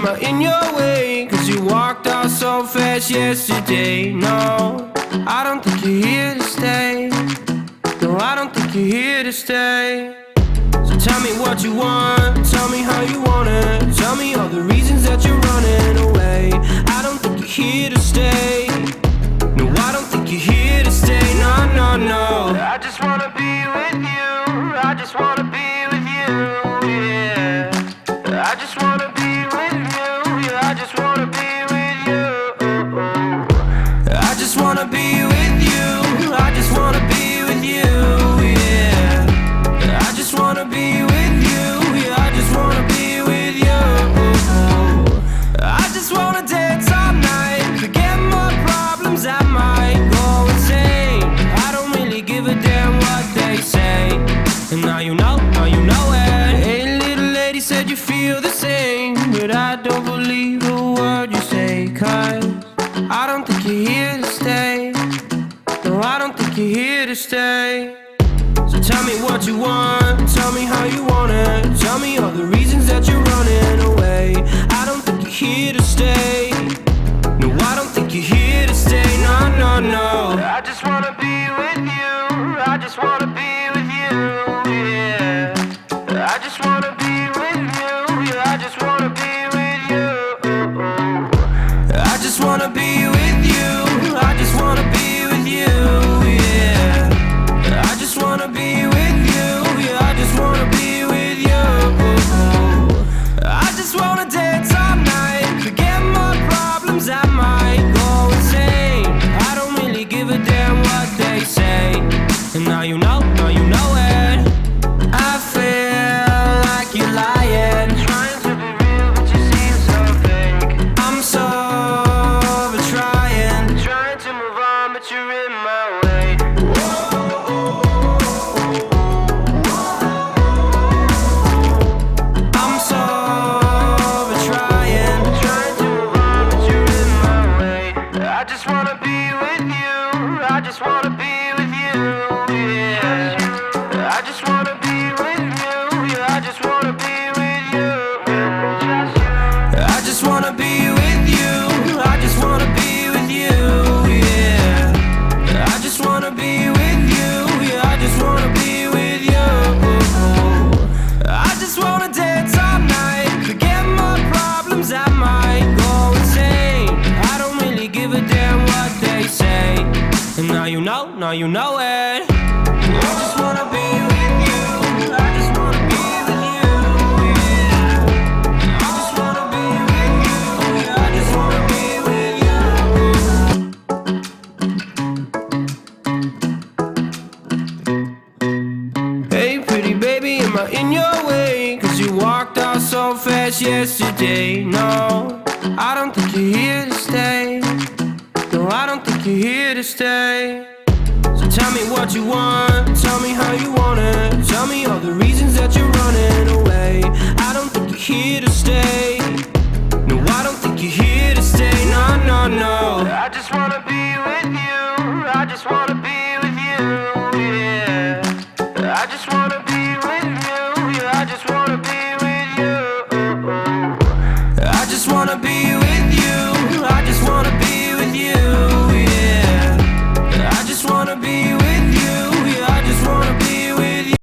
I in your way? Cause you walked out so fast yesterday. No, I don't think you're here to stay. No, I don't think you're here to stay. So tell me what you want, tell me how you want it. Tell me all the reasons that you're running away. I don't think you're here to stay. No, I don't think you're here to stay. No, no, no. I just wanna be with you. I just wanna be with you, yeah. I just wanna be with you, yeah. I just wanna be with you. I just wanna be with you. I just wanna be with you, yeah. I just wanna be with you, yeah. I just wanna be with you. I just wanna dance all night, forget my problems, I might go insane. I don't really give a damn what they say. And now you know it. Hey, little lady said you feel the same, but I don't believe a word you say. Cause I don't think you're here to stay. No, I don't think you're here to stay. So tell me what you want, tell me how you want it. Tell me all the reasons that you're running away. I don't think you're here to stay. No, I don't think you're here to stay. No, no, no. I just wanna be with you. I just wanna be with you, yeah. I just wanna be with you, yeah. I just wanna be with you. I just wanna be with you. I just wanna be with you, yeah. I just wanna be with you, yeah. I just wanna be with you. I just wanna dance all night, forget my problems, I might go insane. I don't really give a damn what they say. And now you know it. I feel like you're lying, trying to be real, but you seem so fake. I'm so over trying to move on, but you're in my way. I'm so over trying to move on, but you're in my way. I just wanna be with you. I just wanna be with you, yeah. I just wanna be with you, yeah. I just wanna be with you. I just wanna be with you. I just wanna be with you, yeah. I just wanna be with you, yeah. I just wanna be with you. I just wanna dance all night, forget my problems, I might go insane. I don't really give a damn what they say. And now you know it. I just wanna be with you. I just wanna be with you, yeah. I just wanna be with you, yeah. I just wanna be with you. Hey, pretty baby, am I in your way? Cause you walked out so fast yesterday. No, I don't think you're here to stay. No, I don't think you're here to stay. So tell me what you want, tell me how you want it. Tell me all the reasons that you're running away. I don't think you're here to stay. No, I don't think you're here to stay. No, no, no. I just wanna be with you. I just wanna be with you, yeah. I just wanna be with you, yeah. I just wanna be with you. I just wanna be with you. I just wanna be with you, yeah. I just wanna be with you.